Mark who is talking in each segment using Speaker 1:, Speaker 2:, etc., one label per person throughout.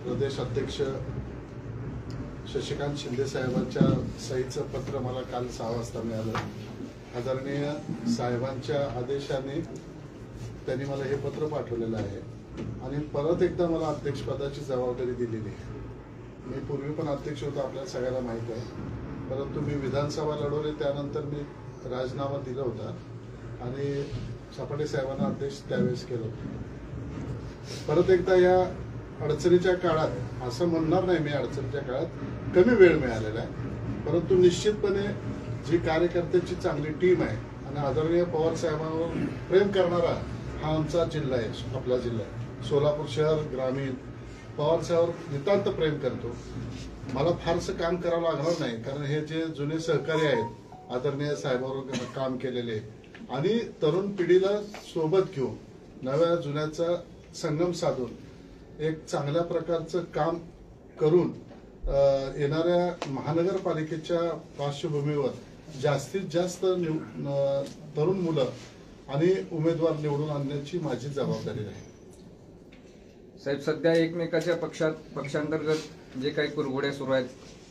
Speaker 1: प्रदेश अध्यक्ष शशिकांत शिंदे साहेबांच्या सहीचं पत्र मला काल 6 वाजता मिळालं। आदरणीय साहेबांच्या आदेशाने त्यांनी मला हे पत्र पाठवलेलं आहे आणि परत एकदा मला अध्यक्षपदाची जबाबदारी दिलेली आहे। मी पूर्वी पण अध्यक्ष होतो, आपल्याला सगळ्यांना माहीत आहे, परंतु मी विधानसभा लढवली, त्यानंतर मी राजीनामा दिला होता आणि सपाटे साहेबांना अध्यक्ष त्यावेळेस केलं होतं। परत एकदा या अडचणीच्या काळात असं म्हणणार नाही मी, अडचणीच्या काळात कमी वेळ मिळालेला आहे, परंतु निश्चितपणे जी कार्यकर्त्याची चांगली टीम आहे आणि आदरणीय पवार साहेबांवर प्रेम करणारा हा आमचा जिल्हा आहे, आपला जिल्हा आहे सोलापूर शहर ग्रामीण। पवार साहेबांवर नितांत प्रेम करतो। मला फारसं काम करावं लागणार नाही, कारण हे जे जुने सहकारी आहेत आदरणीय साहेबांवर काम केलेले आणि तरुण पिढीला सोबत घेऊन नव्या जुन्याचा संगम साधून एक चांगल्या प्रकारचं काम करून येणाऱ्या महानगरपालिकेच्या पार्श्वभूमीवर जास्तीत जास्त तरुण मुलं आणि उमेदवार निवडून आणण्याची माझी जबाबदारी आहे।
Speaker 2: साहेब, सध्या एकमेकाच्या पक्षांतर्गत जे काही कुरघोड्या सुरू आहेत,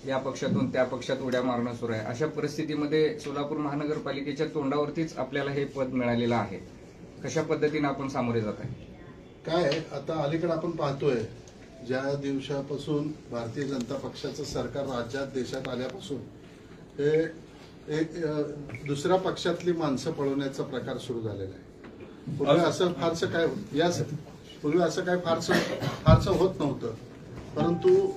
Speaker 2: या पक्षातून त्या पक्षात उड्या मारणं सुरू आहे, अशा परिस्थितीमध्ये सोलापूर महानगरपालिकेच्या तोंडावरतीच आपल्याला हे पद मिळालेलं आहे। कशा पद्धतीने आपण सामोरे जात आहे?
Speaker 1: काय आता अलीकडे आपण पाहतोय, ज्या दिवसापासून भारतीय जनता पक्षाचं सरकार राज्यात देशात आल्यापासून हे एक दुसऱ्या पक्षातली माणसं पळवण्याचा प्रकार सुरू झालेला आहे। पूर्वी असं फारसं काय फारसं होत नव्हतं, परंतु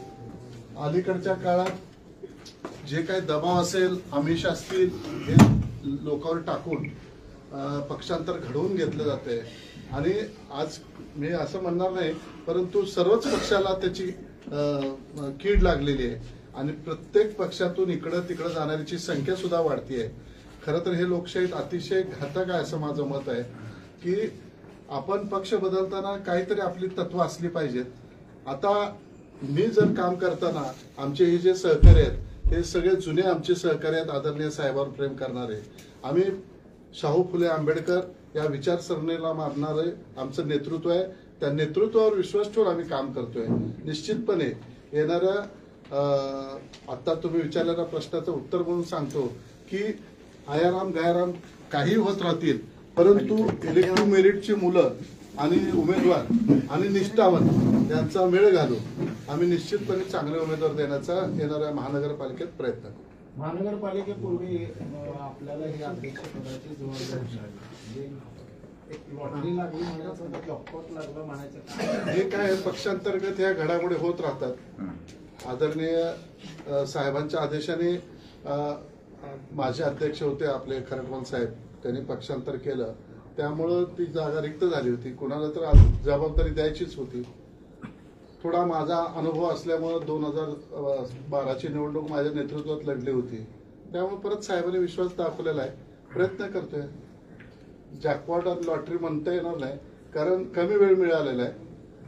Speaker 1: अलीकडच्या काळात जे काही दबाव असेल, आमिष असतील, हे लोकांवर टाकून पक्षांतर घडवून घेतलं जाते आणि आज मी असं म्हणणार नाही, परंतु सर्वच पक्षाला त्याची कीड लागलेली आहे आणि प्रत्येक पक्षातून इकडं तिकडं जाणाऱ्याची संख्या सुद्धा वाढतीये। खरं तर हे लोकशाहीत अतिशय घातक आहे असं माझं मत आहे की आपण पक्ष बदलताना काहीतरी आपली तत्व असली पाहिजेत। आता मी जर काम करताना आमचे हे जे सहकारी आहेत हे सगळे जुने आमचे सहकारी आहेत, आदरणीय साहेबांवर प्रेम करणारे, आम्ही शाहू फुले आंबेडकर या विचारसरणीला मानणारे आमचं नेतृत्व आहे, त्या नेतृत्वावर विश्वास ठेवून आम्ही काम करतोय। निश्चितपणे येणाऱ्या आता तुम्ही विचारलेल्या प्रश्नाचं उत्तर म्हणून सांगतो की आयाराम गायाराम काही होत राहतील, परंतु इलेक्टिव्ह मेरिटची मुलं आणि उमेदवार आणि निष्ठावंत यांचा मेळ घालून आम्ही निश्चितपणे चांगले उमेदवार देण्याचा येणाऱ्या महानगरपालिकेत प्रयत्न करू।
Speaker 3: महानगरपालिकेपूर्वी आपल्याला ही अध्यक्षपदाची जबाबदारी लॉटरी लागली म्हणायचं, लॉकआउट लागलं म्हणायचं,
Speaker 1: हे काय पक्षांतर्गत ह्या घडामोडी होत राहतात। आदरणीय साहेबांच्या आदेशाने माझे अध्यक्ष होते आपले खरगवाल साहेब, त्यांनी पक्षांतर केलं, त्यामुळं ती जागा रिक्त झाली होती। कुणाला तर जबाबदारी द्यायचीच होती। थोडा माझा अनुभव असल्यामुळे 2012ची निवडणूक माझ्या नेतृत्वात लढली होती, त्यामुळे परत साहेबांनी विश्वास दाखवलेला आहे, प्रयत्न करतोय। जॅकपॉट आणि लॉटरी म्हणता येणार नाही, कारण कमी वेळ मिळालेला आहे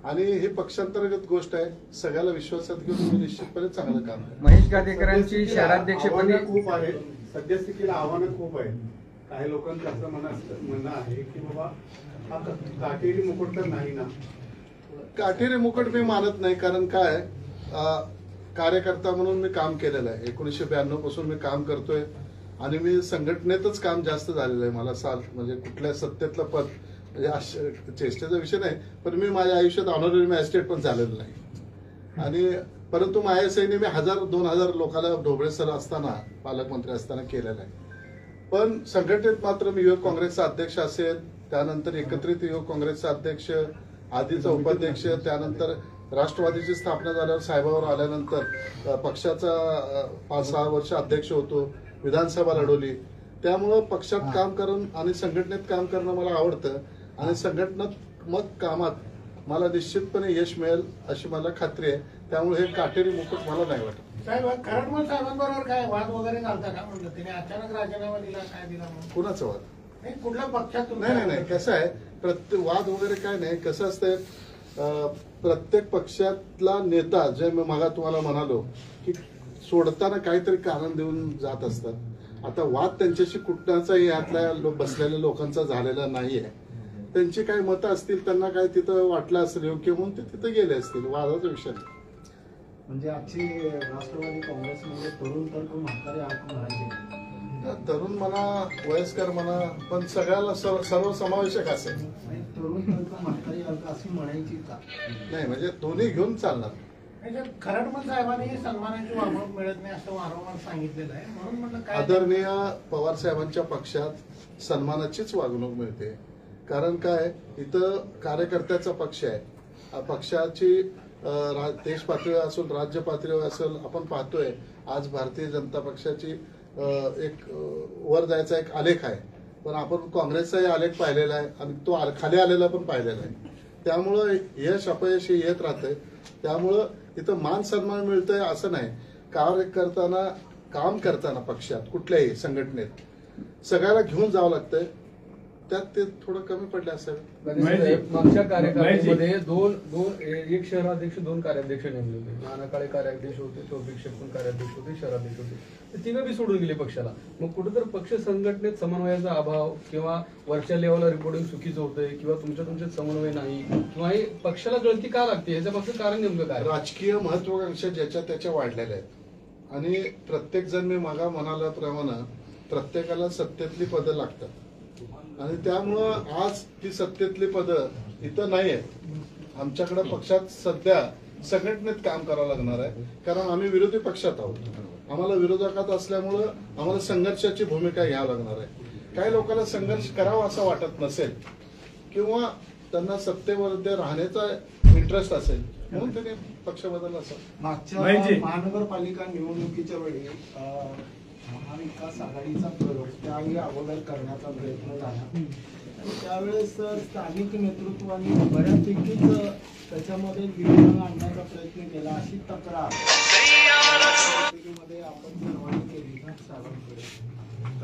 Speaker 1: आणि ही पक्षांतर्गत गोष्ट आहे, सगळ्याला विश्वासात घेऊन मी निश्चितपणे चांगलं काम करेन।
Speaker 2: महेश गादेकरांची शहराध्यक्षपदी
Speaker 4: खूप आहे, सद्यस्थितीला आव्हानं खूप आहे। काही लोकांचं असं म्हणणं आहे की बाबा हा काटेरी मुकुट तर नाही ना।
Speaker 1: काटेरी मुकुट मी मानत नाही, कारण काय कार्यकर्ता म्हणून मी काम केलेलं आहे। 1992 पासून मी काम करतोय आणि मी संघटनेतच काम जास्त झालेलं आहे। मला म्हणजे कुठल्या सत्तेतलं पद म्हणजे चेष्टेचा विषय नाही, पण मी माझ्या आयुष्यात ऑनररी मॅजिस्ट्रेट पण झालेलं नाही आणि परंतु माझ्या सैन्य मी 1000-2000 लोकांना ढोबळे सर असताना पालकमंत्री असताना केलेलं आहे। पण संघटनेत मात्र मी युवक काँग्रेसचा अध्यक्ष असेल, त्यानंतर एकत्रित युवक काँग्रेसचा अध्यक्ष, आधीचा उपाध्यक्ष, त्यानंतर राष्ट्रवादीची स्थापना झाल्यावर साहेबावर आल्यानंतर पक्षाचा 5-6 वर्ष अध्यक्ष होतो, विधानसभा लढवली, त्यामुळं पक्षात काम करून आणि संघटनेत काम करणं मला आवडतं आणि संघटनात्मक कामात मला निश्चितपणे यश मिळेल अशी मला खात्री आहे। त्यामुळे हे काटेरी मुकुट मला नाही वाटत।
Speaker 3: साहेब, खरडमल साहेबांबरोबर काय वाद वगैरे झालता का? म्हणलं त्याने अचानक राजीनामा दिला, काय दिला म्हणून?
Speaker 1: कुणाचा वाद?
Speaker 3: कुठल्या पक्षात?
Speaker 1: नाही, कसं आहे, प्रत्येक वाद वगैरे काय नाही, कसं असतंय, प्रत्येक पक्षातला नेता जे मी मागा तुम्हाला म्हणालो की सोडताना काहीतरी कारण देऊन जात असतात। आता वाद त्यांच्याशी कुठल्याचाही यातल्या बसलेल्या लोकांचा झालेला नाहीये। त्यांची काही मतं असतील, त्यांना काय तिथं वाटलं असेल योग्य म्हणून ते तिथं गेले असतील, वादाचा विषय नाही।
Speaker 5: म्हणजे आजची राष्ट्रवादी काँग्रेसमध्ये तरुण तर म्हातारे आत म्हणायचे
Speaker 1: तरुण म्हणा, वयस्कर म्हणा, पण सगळ्याला सर्वसमावेशक असेल.
Speaker 5: आणि तरुण तर म्हातारे आत अशी म्हणायची का?
Speaker 1: नाही, म्हणजे दोन्ही घेऊन चालणार.
Speaker 3: खरडमल साहेबांनी सन्मानाची वागणूक मिळत नाही असं वारंवार सांगितलेलं आहे, म्हणून म्हणलं काय
Speaker 1: आदरणीय पवार साहेबांच्या पक्षात सन्मानाचीच वागणूक मिळते. कारण काय, इथं कार्यकर्त्याचा पक्ष आहे. पक्षाची देश पातळीवर असून राज्य पातळीवर असेल, आपण पाहतोय आज भारतीय जनता पक्षाची एक वर जायचा एक आलेख आहे, पण आपण काँग्रेसचाही आलेख पाहिलेला आहे आणि तो खाली आलेला पण पाहिलेला आहे. त्यामुळं यश अपयश हे येत राहतंय. त्यामुळं इथं मान सन्मान मिळतोय असं नाही. कार्य करताना, काम करताना पक्षात कुठल्याही संघटनेत सगळ्याला घेऊन जावं लागतंय. त्यात ते थोडं कमी पडले असावे.
Speaker 6: मागच्या कार्यकाळामध्ये एक शहराध्यक्ष 2 कार्याध्यक्ष नेमले होते. नानाकाळे कार्याध्यक्ष होते, चौबिक शेखून कार्याध्यक्ष होते, शहराध्यक्ष होते. ते तिघं बी सोडून गेले पक्षाला. मग कुठेतरी पक्ष संघटनेत समन्वयाचा अभाव किंवा वरच्या लेवलला रिपोर्टिंग चुकीचं होतंय किंवा तुमच्यात समन्वय नाही किंवा हे पक्षाला गळती का लागते, याच्या मागचं कारण नेमकं काय?
Speaker 1: राजकीय महत्वाकांक्षा ज्याच्या त्याच्या वाढलेल्या आहेत आणि प्रत्येक जण मी मागा म्हणाल्याप्रमाणे प्रत्येकाला सत्तेतली पदं लागतात आणि त्यामुळं आज ती सत्तेतली पदं इथं नाही आहेत. आमच्याकडे पक्षात सध्या संघटनेत काम करावं लागणार आहे, कारण आम्ही विरोधी पक्षात आहोत. आम्हाला विरोधकात असल्यामुळं आम्हाला संघर्षाची भूमिका घ्यावी लागणार आहे. काही लोकांना संघर्ष करावा असं वाटत नसेल किंवा त्यांना सत्तेमध्ये राहण्याचा इंटरेस्ट असेल म्हणून त्यांनी पक्ष बदलला असेल.
Speaker 5: मागच्या महानगरपालिका निवडणुकीच्या वेळी महाविकास आघाडीचा प्रयोग त्यावेळी अगोदर करण्याचा प्रयत्न झाला. त्यावेळेस स्थानिक नेतृत्वाने बऱ्यापैकीच त्याच्यामध्ये विरोध आणण्याचा प्रयत्न केला अशी तक्रार बैठकीमध्ये आपण सर्वांनी केली ना साहेबांकडे.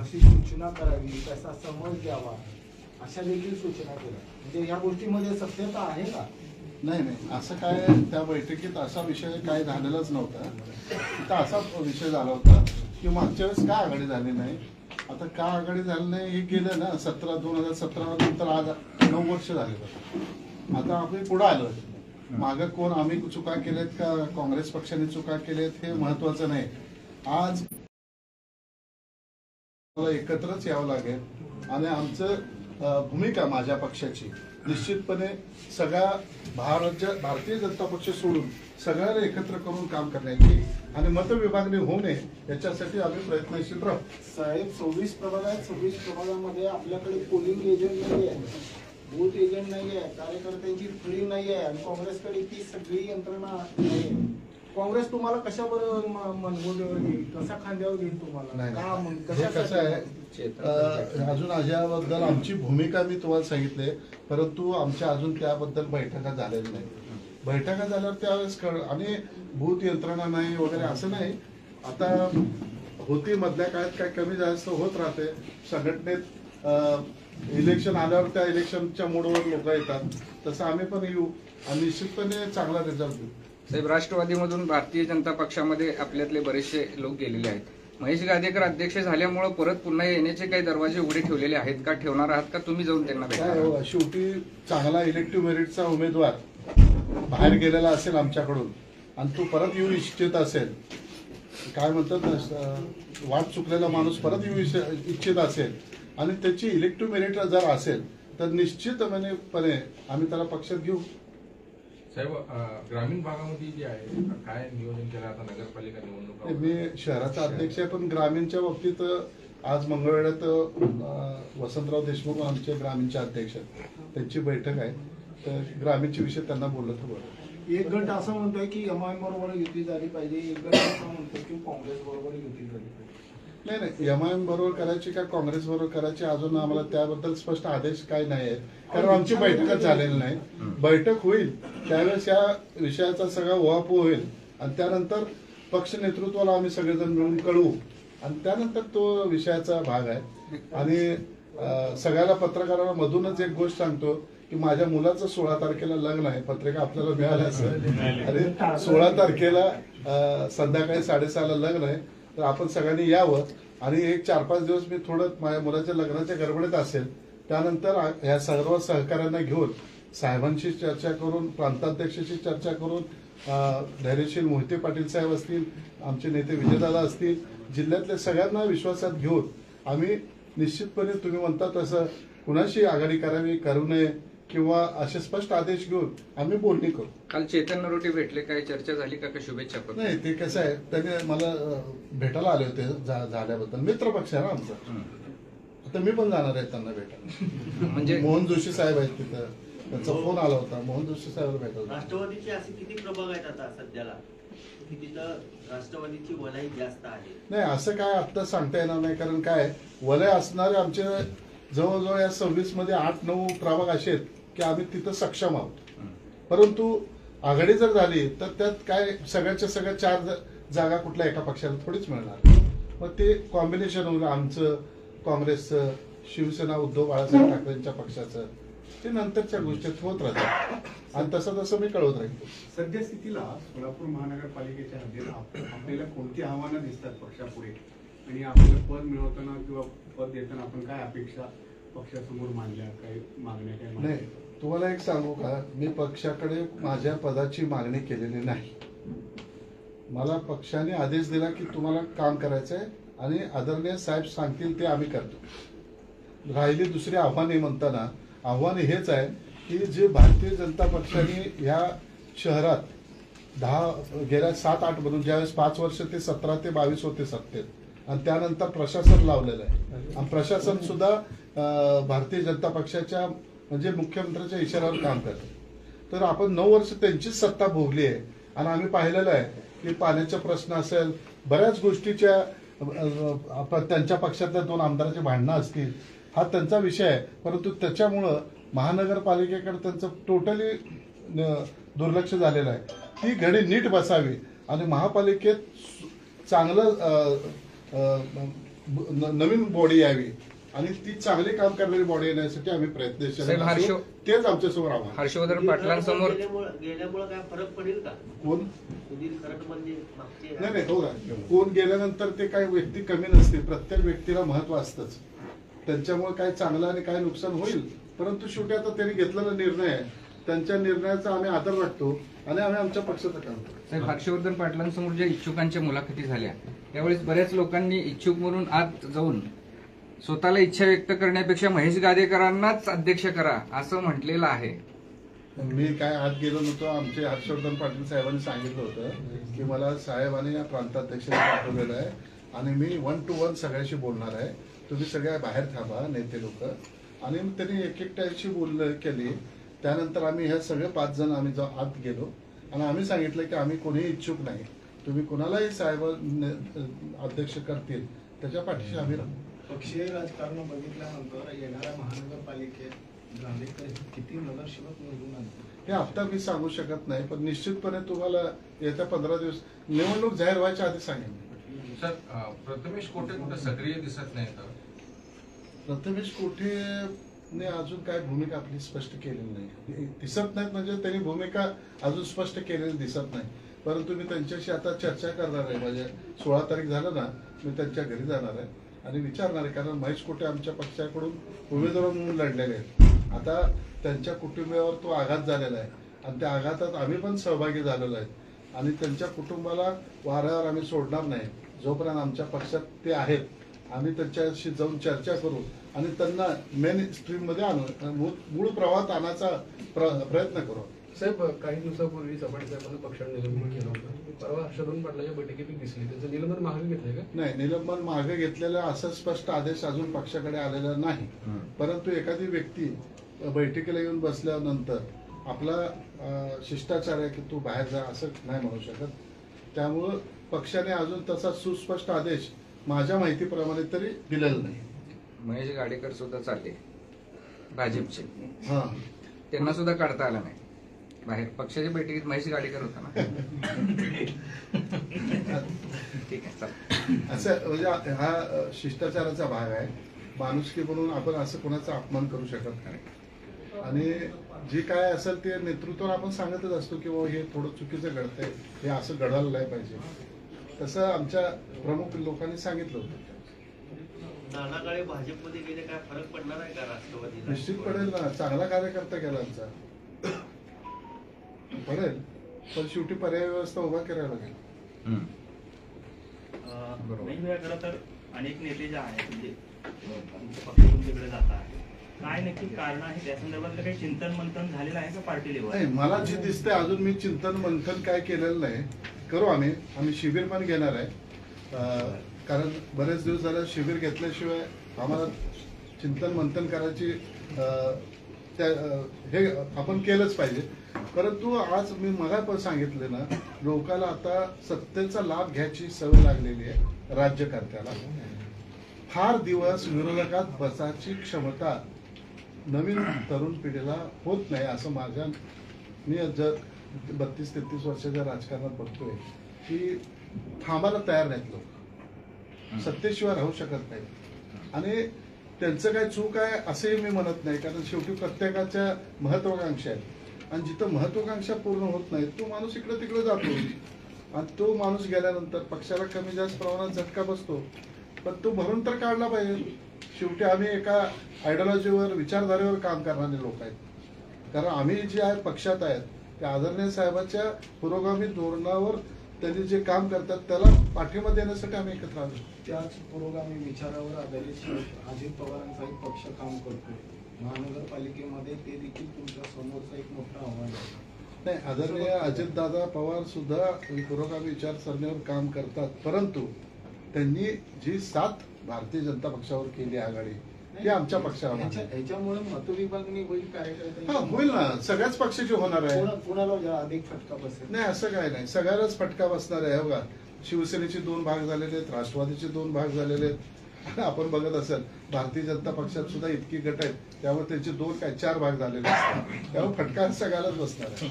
Speaker 5: कशी सूचना करावी, कसा समज द्यावा अशा देखील सूचना केल्या. म्हणजे या गोष्टीमध्ये सत्यता आहे का?
Speaker 1: नाही, असं काय त्या बैठकीत असा विषय काय झालेलाच नव्हता. तिथं असा विषय झाला होता की मागच्या वेळेस का आघाडी झाली नाही. आता का आघाडी झाली नाही हे गेलं ना 2017 नंतर आज 9 वर्ष झाले. आता आपण पुढे आलो. मागं कोण आम्ही चुका केल्यात का काँग्रेस पक्षाने चुका केल्यात हे महत्वाचं नाही. आज एकत्रच यावं लागेल आणि आमचं भूमिका माझ्या पक्षाची निश्चितपणे सगळ्या भारतीय जनता पक्ष सोडून सगळ्याला एकत्र करून काम करण्याची आणि मतविभागणी होऊ नये याच्यासाठी आम्ही प्रयत्नशील राहू.
Speaker 5: साहेब 24 प्रभाग आहेत. 24 प्रभागामध्ये आपल्याकडे पोलिंग एजंट नाही आहे, बूथ एजंट नाही आहे, कार्यकर्त्यांची फळी नाही आहे आणि काँग्रेसकडे ती सगळी यंत्रणा नाही. काँग्रेस तुम्हाला कशावर मनगोड्यावर घेईल, कसा खांद्यावर घेईल तुम्हाला?
Speaker 1: कसं आहे, अजून याबद्दल आमची भूमिका मी तुम्हाला सांगितले, परंतु आमच्या अजून त्याबद्दल बैठका झालेल्या नाही. बैठका झाल्यावर त्यावेळेस आणि भूत यंत्रणा नाही वगैरे असं नाही. आता होती मधल्या काळात काय कमी जास्त होत राहते. संघटनेत इलेक्शन आल्यावर त्या इलेक्शनच्या मोडवर लोक येतात, तसं आम्ही पण येऊ आणि निश्चितपणे चांगला रिझल्ट देऊ.
Speaker 2: साहेब, राष्ट्रवादीमधून भारतीय जनता पक्षामध्ये आपल्यातले बरेचसे लोक गेलेले आहेत. महेश गादेकर अध्यक्ष झाल्यामुळे परत पुन्हा येण्याचे काही दरवाजे उघडे ठेवलेले आहेत का, ठेवणार आहात का तुम्ही जाऊन त्यांना भेटा?
Speaker 1: शेवटी चांगला इलेक्टिव्ह मेरिटचा उमेदवार बाहेर गेलेला असेल आमच्याकडून आणि तो परत येऊ इच्छित असेल, काय म्हणतात वाट चुकलेला माणूस परत येऊ इच्छित असेल आणि त्याची इलेक्टिव्ह मेरिट जर असेल तर निश्चितपणे आम्ही त्याला पक्षात घेऊ.
Speaker 7: साहेब, ग्रामीण भागामध्ये जे आहे काय नियोजन केलं आता नगरपालिका निवडणूक?
Speaker 1: मी शहराचा अध्यक्ष आहे, पण ग्रामीणच्या बाबतीत आज मंगळवेढ्यात वसंतराव देशमुख आमचे ग्रामीणचे अध्यक्ष त्यांची बैठक आहे, तर ग्रामीणचे विषय त्यांना बोललं तर बरं.
Speaker 5: एक गट असं म्हणतोय की एमआयएम बरोबर युती झाली पाहिजे, एक गट असं म्हणतोय की काँग्रेस बरोबर युती झाली पाहिजे.
Speaker 1: नाही, एमआयएम बरोबर करायची का काँग्रेस बरोबर करायची अजून आम्हाला त्याबद्दल स्पष्ट आदेश काही नाही आहेत, कारण आमची बैठकच झालेली नाही. बैठक होईल त्यावेळेस या विषयाचा सगळा उहापोह होईल आणि त्यानंतर पक्ष नेतृत्वाला आम्ही सगळेजण मिळून कळवू आणि त्यानंतर तो विषयाचा भाग आहे. आणि सगळ्याला पत्रकारांना मधूनच एक गोष्ट सांगतो की माझ्या मुलाचं 16 तारखेला लग्न आहे. पत्रिका आपल्याला मिळाली असेल आणि 16 तारखेला संध्याकाळी 6:30ला लग्न आहे, तर आपण सगळ्यांनी यावं. आणि एक 4-5 दिवस मी थोडं माझ्या मुलाच्या लग्नाच्या गडबडीत असेल, त्यानंतर ह्या सर्व सहकाऱ्यांना घेऊन साहेबांशी चर्चा करून, प्रांताध्यक्षाशी चर्चा करून धैर्यशील मोहिते पाटील साहेब असतील, आमचे नेते विजयदादा असतील, जिल्ह्यातल्या सगळ्यांना विश्वासात घेऊन आम्ही निश्चितपणे तुम्ही म्हणता तसं कुणाशी आघाडी करावी करू नये किंवा असे स्पष्ट आदेश घेऊन आम्ही बोलणी करू.
Speaker 2: काल चेतन नरोटे भेटले, काय चर्चा झाली का शुभेच्छा पत्र?
Speaker 1: नाही, ते कसं आहे, त्याने मला भेटायला आले होते झाल्याबद्दल. मित्र पक्ष आहे ना आमचा. आता मी पण जाणार आहे त्यांना भेटायला.
Speaker 2: म्हणजे
Speaker 1: मोहन जोशी साहेब आहेत तिथं, त्यांचा फोन आला होता. मोहन जोशी साहेब भेटायला.
Speaker 8: राष्ट्रवादीचे असे किती प्रभाग आहेत आता सध्याला की तिथं राष्ट्रवादीची वलय जास्त आहे?
Speaker 1: नाही, असं काय आता सांगता येणार नाही, कारण काय वलय असणारे आमचे जवळजवळ या 26 मध्ये 8-9 प्रभाग असे आहेत की आम्ही तिथं सक्षम आहोत. परंतु आघाडी जर झाली तर त्यात काय सगळ्याच्या सगळ्या 4 जागा कुठल्या एका पक्षाला थोडीच मिळणार. मग ते कॉम्बिनेशन होईल आमचं, काँग्रेसचं, शिवसेना उद्धव बाळासाहेब ठाकरेंच्या पक्षाचं, ते नंतरच्या गोष्टीत होत राहतात आणि तसं मी कळवत राहील.
Speaker 4: सद्यस्थितीला सोलापूर महानगरपालिकेच्या हद्दीत आपल्याला कोणती आव्हानं दिसतात पक्षापुढे, आणि आपल्याला पद मिळवताना किंवा पद देताना आपण काय अपेक्षा पक्षासमोर मांडल्या, काय मागण्या काय
Speaker 1: नाही, तुम्हाला एक सांगू का, मी पक्षाकडे माझ्या पदाची मागणी केलेली नाही. मला पक्षाने आदेश दिला की तुम्हाला काम करायचंय आणि आदरणीय साहेब सांगतील ते आम्ही करतो. राहिली दुसरी आव्हाने म्हणताना आव्हान हेच आहे की जे भारतीय जनता पक्षाने या शहरात गेल्या 7-8 मधून ज्यावेळेस 5 वर्ष ते 17 ते 22 होते सत्तेत आणि त्यानंतर प्रशासन लावलेलं आहे आणि प्रशासन सुद्धा भारतीय जनता पक्षाच्या म्हणजे मुख्यमंत्र्यांच्या इशाऱ्यावर काम करते. तर आपण 9 वर्ष त्यांचीच सत्ता भोगली आहे आणि आम्ही पाहिलेलं आहे की पाण्याचा प्रश्न असेल, बऱ्याच गोष्टीच्या त्यांच्या पक्षातल्या 2 आमदारांची भांडणं असतील, हा त्यांचा विषय आहे. परंतु त्याच्यामुळं महानगरपालिकेकडे त्यांचं टोटली दुर्लक्ष झालेलं आहे. ती घडी नीट बसावी आणि महापालिकेत चांगलं नवीन बॉडी यावी आणि ती चांगली काम करणारी बॉडी येण्यासाठी आम्ही प्रयत्नशील असू. तेच आमच्यासमोर आव्हान.
Speaker 2: हर्षवर्धन पाटलांसमोर
Speaker 8: गेल्यामुळे काय फरक पडेल का?
Speaker 1: कोण
Speaker 8: सुधीर खरड म्हणजे मागचे
Speaker 1: नाही हो, कोण गेल्यानंतर ते काही व्यक्ती कमी नसते. प्रत्येक व्यक्तीला महत्व असतंच. त्यांच्यामुळे काय चांगलं आणि काय नुकसान होईल, परंतु शेवटी आता त्यांनी घेतलेला निर्णय आहे, त्यांच्या निर्णयाचा आम्ही आदर राखतो आणि आम्ही आमच्या पक्षाचं काम करतो.
Speaker 2: साहेब, हर्षवर्धन पाटलांसमोर ज्या इच्छुकांच्या मुलाखती झाल्या त्यावेळेस बऱ्याच लोकांनी इच्छुक म्हणून आत जाऊन स्वतःला इच्छा व्यक्त करण्यापेक्षा महेश गादेकरांनाच अध्यक्ष करा असं म्हटलेलं आहे.
Speaker 1: मी काय आत गेलो नव्हतो. आमचे हर्षवर्धन पाटील साहेबांनी सांगितलं होतं की मला साहेबांनी या प्रांताध्यक्षांनी पाठवलेलं आहे आणि मी 1 to 1 सगळ्याशी बोलणार आहे. तुम्ही सगळ्या बाहेर थांबा नेते लोक. आणि त्यांनी एकट्याशी बोलणं केली. त्यानंतर आम्ही ह्या सगळे 5 जण आम्ही आत गेलो आणि आम्ही सांगितलं की आम्ही कोणीही इच्छुक नाही, तुम्ही कोणालाही साहेब अध्यक्ष करतील त्याच्या पाठीशी आम्ही राहू.
Speaker 5: पक्षीय राजकारण बघितल्यानंतर येणाऱ्या महानगरपालिकेत गांधीकर किती नगरसेवक निवडून आणतील
Speaker 1: हे आता मी सांगू शकत नाही, पण निश्चितपणे तुम्हाला येत्या 15 दिवस निवडणूक जाहीर व्हायच्या आधी सांगेन.
Speaker 7: सर, प्रथमेश कोटे कुठे सक्रिय दिसत नाही तर?
Speaker 1: प्रथमेश कोठेने अजून काय भूमिका आपली स्पष्ट केलेली नाही. दिसत नाहीत म्हणजे त्यांनी भूमिका अजून स्पष्ट केलेली दिसत नाही. परंतु मी त्यांच्याशी आता चर्चा करणार आहे. म्हणजे 16 तारीख झालं ना, मी त्यांच्या घरी जाणार आहे आणि विचारणार आहे. कारण महेश कोटे आमच्या पक्षाकडून उमेदवार म्हणून लढलेले आहेत. आता त्यांच्या कुटुंबावर तो आघात झालेला आहे आणि त्या आघातात आम्ही पण सहभागी झालेलो आहे आणि त्यांच्या कुटुंबाला वाऱ्यावर आम्ही सोडणार नाही. जोपर्यंत आमच्या पक्षात ते आहेत आम्ही त्यांच्याशी जाऊन चर्चा करू आणि त्यांना मेन स्ट्रीम मध्ये आणू, मूळ प्रवाहात आणायचा प्रयत्न करू.
Speaker 6: साहेब, काही दिवसापूर्वी चव्हाण साहेबांना पक्षाने निलंबन केलं होतं. परवा हर्षवर्धन पाटलाच्या बैठकीत दिसली, त्याचं निलंबन मागे घेतलंय का?
Speaker 1: नाही, निलंबन मागे घेतलेलं असं स्पष्ट आदेश अजून पक्षाकडे आलेला नाही. परंतु एखादी व्यक्ती बैठकीला येऊन बसल्यानंतर आपला शिष्टाचार आहे की तू बाहेर जा असं नाही म्हणू शकत. त्यामुळं पक्षाने अजून तसा सुस्पष्ट आदेश माझ्या माहितीप्रमाणे तरी दिलेला नाही.
Speaker 2: महेश गाडेकर सुद्धा चालले भाजपचे,
Speaker 1: हा,
Speaker 2: त्यांना सुद्धा काढता आला नाही बाहेर. पक्षाच्या बैठकीत महेश गाडेकर होता ना. ठीक आहे, चालेल.
Speaker 1: असं म्हणजे हा शिष्टाचाराचा भाग आहे. माणुसकी म्हणून आपण असं कोणाचा अपमान करू शकत नाही आणि जे काय असेल ते नेतृत्वावर आपण सांगतच असतो की हे थोडं चुकीचं घडतंय, हे असं घडायला नाही पाहिजे. तसं आमच्या प्रमुख लोकांनी सांगितलं होतं.
Speaker 8: नाना काळे भाजपमध्ये गेले, काय फरक पडणार आहे का राष्ट्रवादीला?
Speaker 1: निश्चित पडेल ना. चांगला कार्यकर्ता केला आमचा, पडेल. पण शेवटी पर्याय व्यवस्था उभा करायला लागेल.
Speaker 2: हम्म. बरोबर.
Speaker 9: वेगवेगळं तर अनेक नेते जे आहेत म्हणजे पक्षातून तिकडे जातात, काय नक्की कारण आहे त्या संदर्भातलं काही चिंतन मंथन झालेलं आहे का पार्टी लेवल?
Speaker 1: नाही, मला जे दिसतंय अजून मी चिंतन मंथन काय केलेलं नाही. करू आम्ही शिबिर पण घेणार आहे. कारण बरेच दिवस झाले शिबिर घेतल्याशिवाय आम्हाला चिंतन मंथन करायची हे आपण केलंच पाहिजे. परंतु आज मी मला पण सांगितले ना, लोकांना आता सत्तेचा लाभ घ्यायची सवय लागलेली आहे. राज्यकर्त्याला फार दिवस विरोधकात बसायची क्षमता नवीन तरुण पिढीला होत नाही असं मी जर 32-33 वर्षाच्या राजकारणात बघतोय की थांबायला तयार नाहीत लोक. सत्तेशिवाय राहू शकत नाही. आणि त्यांचं काय चूक आहे असंही मी म्हणत नाही, कारण शेवटी प्रत्येकाच्या महत्वाकांक्षा आहेत आणि जिथं महत्वाकांक्षा पूर्ण होत नाही तो माणूस इकडे तिकडे जातो आणि तो माणूस गेल्यानंतर पक्षाला कमी जास्त प्रमाणात झटका बसतो. पण तो भरून तर काढला पाहिजे. शेवटी आम्ही एका आयडिओलॉजीवर विचारधारेवर काम करणारे लोक आहेत. कारण आम्ही जे आहे पक्षात आहेत त्या आदरणीय साहेबांच्या पुरोगामी धोरणावर त्यांनी जे काम करतात त्याला पाठिंबा देण्यासाठी आम्ही एकत्र आलो.
Speaker 5: त्याच पुरोगामी विचारावर आधारित अजित पवारांचा एक पक्ष काम करतो महानगरपालिकेमध्ये, ते देखील तुमच्या समोरचं एक मोठं आव्हान आहे.
Speaker 1: नाही, आदरणीय अजितदादा पवार सुद्धा पुरोगामी विचारसरणीवर काम करतात. परंतु त्यांनी जी साथ भारतीय जनता पक्षावर केली आघाडी ती आमच्या पक्षाला मान्य आहे.
Speaker 5: ह्याच्यामुळे मतविभागणी होईल कार्यकर्ते?
Speaker 1: हा, होईल ना. सगळ्याच पक्षाची होणार आहे.
Speaker 5: कुणाला अधिक फटका बसेल?
Speaker 1: नाही, असं काय नाही. सगळ्यालाच फटका बसणार आहे. बघा, शिवसेनेचे 2 भाग झालेले आहेत, राष्ट्रवादीचे 2 भाग झालेले आहेत. आपण बघत असेल भारतीय जनता पक्षात सुद्धा इतकी गट आहेत, त्यामुळे त्यांचे 4 भाग झालेले असतात. त्यामुळे फटका सगळ्यालाच बसणार आहे.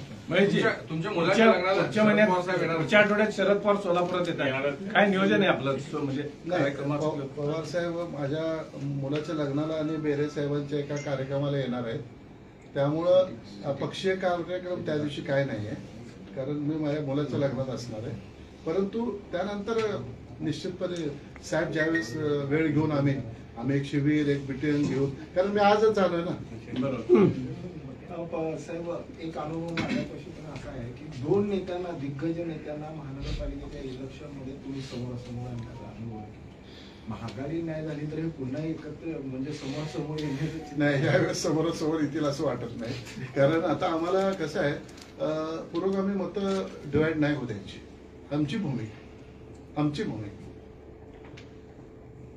Speaker 7: तुमच्या मुलाच्या लग्नाला
Speaker 10: पुढच्या महिन्यात
Speaker 7: शरद पवार साहेब येणार.
Speaker 10: पुढच्या आठवड्यात शरद पवार सोलापुरात येतात. काय नियोजन आहे आपलं म्हणजे
Speaker 1: नाही,
Speaker 10: कार्यक्रमाचं?
Speaker 1: पवार साहेब माझ्या मुलाच्या लग्नाला आणि बेरे साहेबांच्या एका कार्यक्रमाला येणार आहेत. त्यामुळं पक्षीय कार्यक्रम त्या दिवशी काय नाही आहे, कारण मी माझ्या मुलाच्या लग्नात असणार आहे. परंतु त्यानंतर निश्चितपणे साहेब ज्यावेळेस वेळ घेऊन आम्ही एक शिबिर, एक बिटेन घेऊन, कारण मी आजच झालोय ना.
Speaker 5: साहेब, एक अनुभव माझ्यापाशी पण असा आहे की 2 नेत्यांना, दिग्गज नेत्यांना महानगरपालिकेच्या इलेक्शन मध्ये तुम्ही समोरासमोर आणण्याचा अनुभव आहे. महागाडी नाही झाली तर हे पुन्हा एकत्र म्हणजे समोरासमोर येण्याची
Speaker 1: नाही, यावेळेस समोरासमोर येतील असं वाटत नाही. कारण आता आम्हाला कसं आहे, पुरोगामी मतं डिवाइड नाही होऊ द्यायची. आमची भूमिका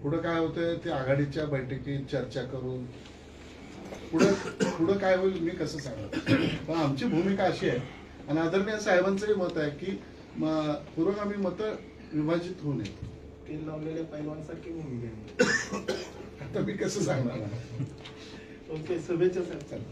Speaker 1: पुढं काय होतंय ते आघाडीच्या बैठकीत चर्चा करून पुढं काय होईल मी कसं सांगणार. पण आमची भूमिका अशी आहे आणि आदरणीय साहेबांचंही मत आहे की पुरोगामी मतं विभाजित होऊ नये.
Speaker 5: तेल लावलेल्या पैलवानसारखी भूमिका.
Speaker 1: आता मी कसं सांगणार.
Speaker 5: ओके, शुभेच्छा साहेब.